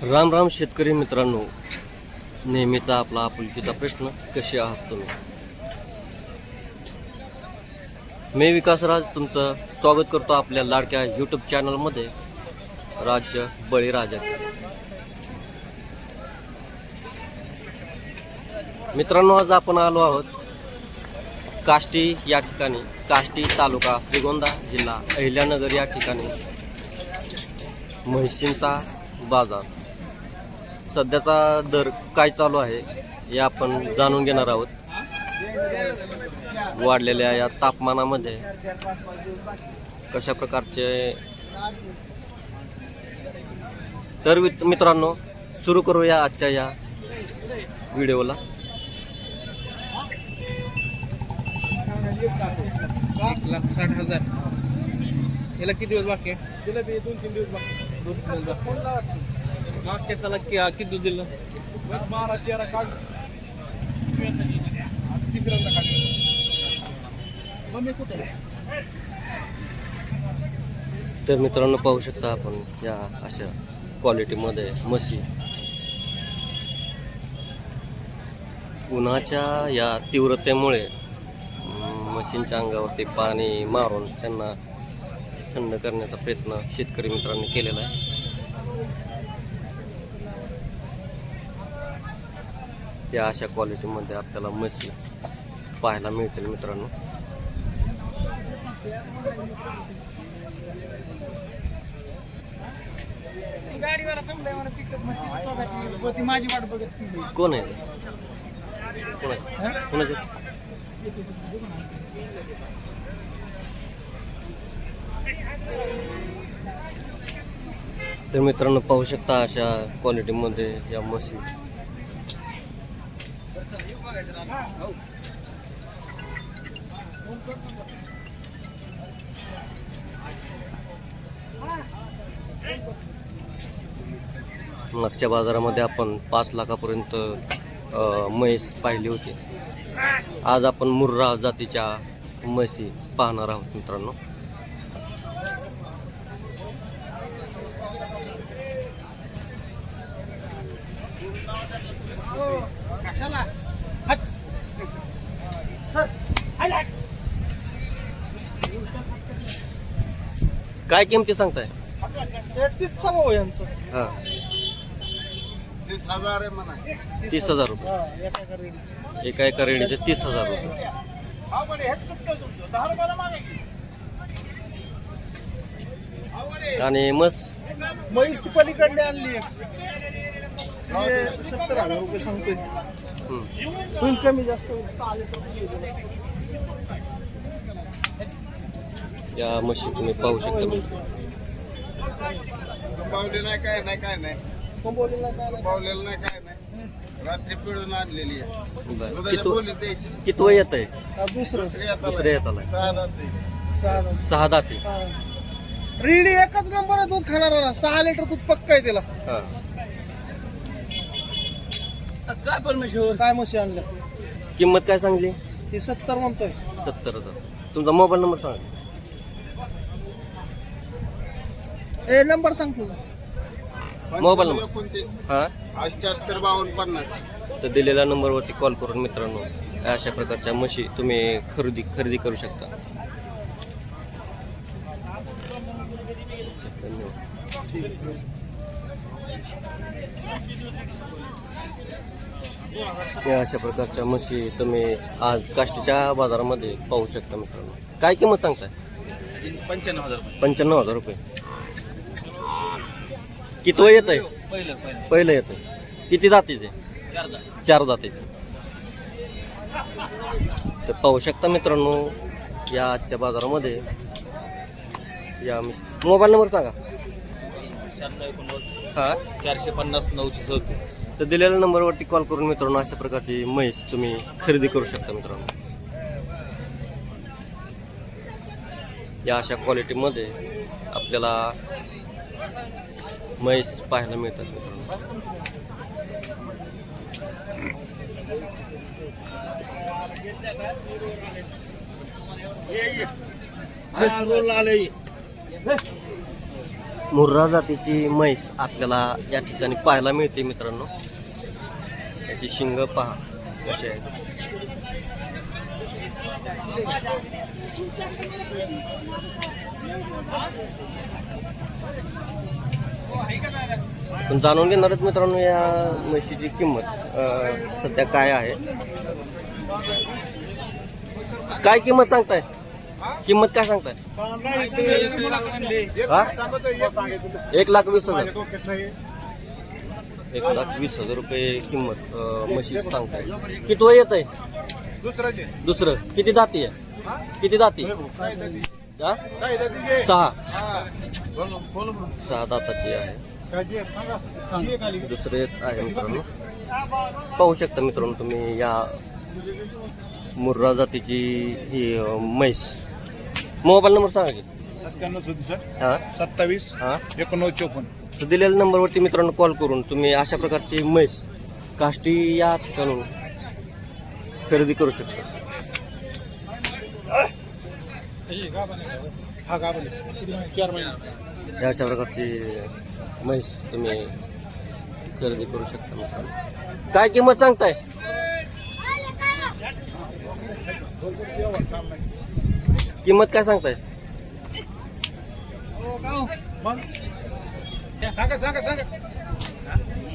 राम राम शेतकरी मित्रांनो, नेहमीचा आपला आपुलकीचा प्रश्न, कसे आहात तुम्ही? मी विकासराज तुमचं स्वागत करतो आपल्या लाडक्या यूट्यूब चॅनलमध्ये, राज्य बळीराजाचे. मित्रांनो, आज आपण आलो आहोत काष्टी या ठिकाणी. काष्टी तालुका श्रीगोंदा, जिल्हा अहिल्यानगर या ठिकाणी म्हशींचा बाजार. सध्याचा दर काय चालू आहे हे आपण जाणून घेणार आहोत. वाढलेल्या या तापमानामध्ये कशा प्रकारचे. तर मित्रांनो, सुरू करूया आजच्या या व्हिडिओला. 1,60,000. याला किती दिवस बाकी आहे? तिला 2-3 दिवस बाकी. मागच्या त्याला किती दूध दिलं? 12-13 काढ. तिसऱ्यांदा काढ. मम्मी कुठे? तर मित्रांनो, पाहू शकता आपण या अशा क्वालिटीमध्ये म्हशी. उन्हाच्या या तीव्रतेमुळे म्हशींच्या अंगावरती पाणी मारून त्यांना थंड करण्याचा प्रयत्न शेतकरी मित्रांनी केलेला आहे. या अशा क्वालिटीमध्ये आपल्याला म्हशी पाहायला मिळतील मित्रांनो. माझी वाट बघत. कोण आहे? कोण आहे? कोणाचे? तर मित्रांनो, पाहू शकता अशा क्वालिटीमध्ये या म्हशी. मागच्या बाजारामध्ये आपण 5 लाखापर्यंत म्हैस पाहिली होती. आज आपण मुर्रा जातीच्या म्हशी पाहणार आहोत मित्रांनो. काय किमती सांगताय? 30,000 आहे म्हणा. 30,000 रुपये. एका रेडीचे 30,000 रुपये. आणि म्हैस ती पलीकडली आणली. 70,000 रुपये सांगतोय. होईल कमी जास्त. या म्हशी तुम्ही पाहू शकता. पावलेलं नाही काय नाही. रात्री पिळून आणलेली आहे. किती वय येत आहे? दुसरं येत आलाय. 6 दाते. रेडी एकच नंबर दूध खाणार. 6 लिटर दूध पक्का आहे त्याला. काय परमेश्वर, काय म्हशी आणल्या? किंमत काय सांगली? ती 70 म्हणतोय. 70,000. तुमचा मोबाईल नंबर सांगा. नंबर सांग तुझा. Mobile number. 78-52-50. तर दिलेल्या नंबरवरती कॉल करून मित्रांनो अशा प्रकारच्या म्हशी तुम्ही खरेदी करू शकता. धन्यवाद. या अशा प्रकारच्या म्हशी तुम्ही आज काष्टीच्या बाजारामध्ये पाहू शकता मित्रांनो. काय किंमत सांगताय? 95,000 रुपये. किती वय येत आहे? पहिलं येत आहे. किती दातीचे? 4 दातीचे. तर पाहू शकता मित्रांनो या आजच्या बाजारामध्ये. या मोबाईल नंबर सांगा. 450-934. तर दिलेल्या नंबरवरती कॉल करून मित्रांनो अशा प्रकारची म्हैस तुम्ही खरेदी करू शकता मित्रांनो. या अशा क्वालिटीमध्ये आपल्याला म्हैस पाहायला मिळतात मित्रांनो. मुर्रा जातीची म्हैस आपल्याला या ठिकाणी पाहायला मिळते मित्रांनो. त्याची शिंग पहा कशी आहे. पण जाणून घेणार आहेत मित्रांनो या म्हशीची किंमत सध्या काय आहे. काय किंमत सांगताय? किंमत काय सांगताय? हा? 1,20,000. 1,20,000 रुपये किंमत म्हशी सांगताय. किती वय येत आहे? दुसरं. किती दाती आहे? किती दाती? हा? 6 दाताची आहे. दुसरे आहे मित्रांनो. पाहू शकता मित्रांनो तुम्ही या मुर्रा जातीची ही म्हैस. मोबाईल नंबर सांगा की. 9767 हा 27 हा 1954. तर दिलेल्या नंबरवरती मित्रांनो कॉल करून तुम्ही अशा प्रकारची म्हैस काष्टी या ठिकाणून खरेदी करू शकता. हा गाभण आहे. 4 महिने. या अशा प्रकारची म्हैस तुम्ही खरेदी करू शकता मित्रांनो. काय किंमत सांगताय? किंमत काय सांगताय? मग सांगा सांगा सांगा.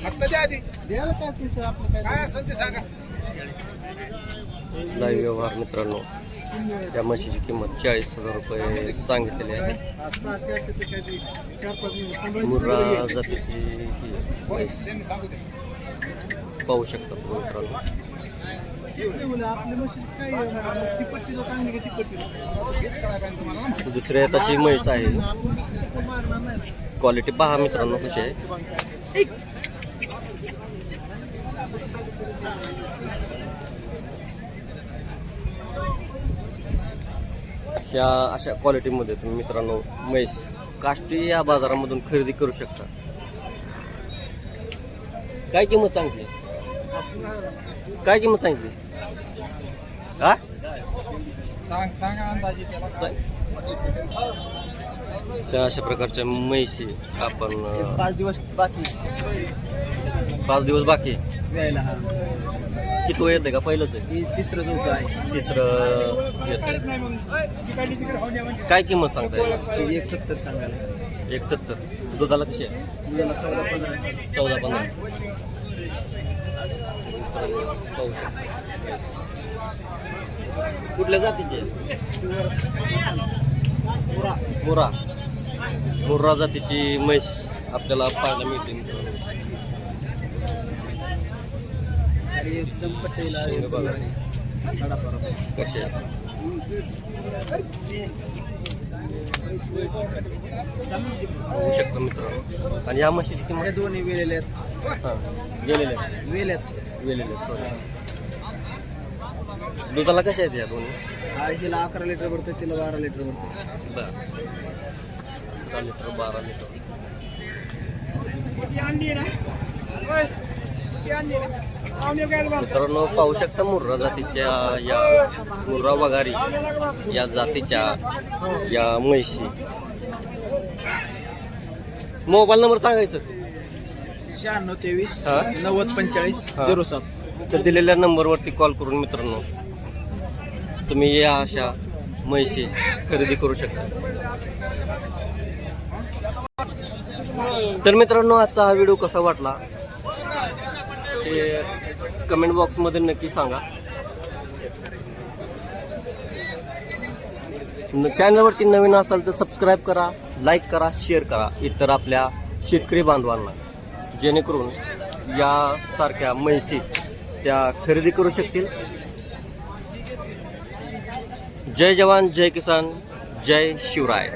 फक्त द्या आधी. काय असेल ते सांगा. लाईव्ह व्यवहार मित्रांनो. या म्हशीची किंमत 40,000 रुपये सांगितलेली आहे. मुर्रा जातीची ही म्हैस पाहू शकता तुम्ही मित्रांनो. दुसऱ्या हाताची म्हैस आहे. क्वालिटी पहा मित्रांनो कशी आहे. ह्या अशा क्वालिटीमध्ये तुम्ही मित्रांनो म्हैस काष्टी या बाजारामधून खरेदी करू शकता. काय किंमत सांगितली? काय किंमत सांगितली? हा सांगा अंदाजे त्या अशा प्रकारच्या म्हैशी आपण 5 दिवस बाकी 5 दिवस बाकी. द्यायला. किती वय येते का? पहिलंच आहे? तिसरं चौथं आहे. तिसरं येत. काय किंमत सांगताय? 170 सांगायला. 170. दुधाला कशी आहे? 14-15. पाहू शकता. कुठल्या जातीचे? मुर्रा. मुर्रा जातीची म्हैस आपल्याला पाहायला मिळते मित्रांनो. एकदम पटेला शिंग बघा कशी आहे. होऊ शकतं मित्रांनो. आणि या म्हशीची किंमत? हे दोन्ही वेलेले आहेत. हां गेलेले वेलेले सॉरी. दुधाला कशा आहेत या दोन्ही? हिला 11 लिटर भरते, तिला 12 लिटर भरते. बरं 11 लिटर 12 लिटर. मित्रांनो पाहू शकता मुर्रा जातीच्या या मुर्रा वगारी या जातीच्या या म्हैशी. मोबाईल नंबर सांगायचं. 9623 हा? 9045 हा. 07. तर दिलेल्या नंबरवरती कॉल करून मित्रांनो तुम्ही या अशा म्हैशी खरेदी करू शकता. तर मित्रांनो आजचा हा व्हिडिओ कसा वाटला ते कमेंट बॉक्समध्ये नक्की सांगा. चॅनलवरती नवीन असाल तर सबस्क्राईब करा, लाईक करा, शेअर करा इतर आपल्या शेतकरी बांधवांना, जेणेकरून यासारख्या म्हैसी त्या खरेदी करू शकतील. जय जवान, जय किसान, जय शिवराय.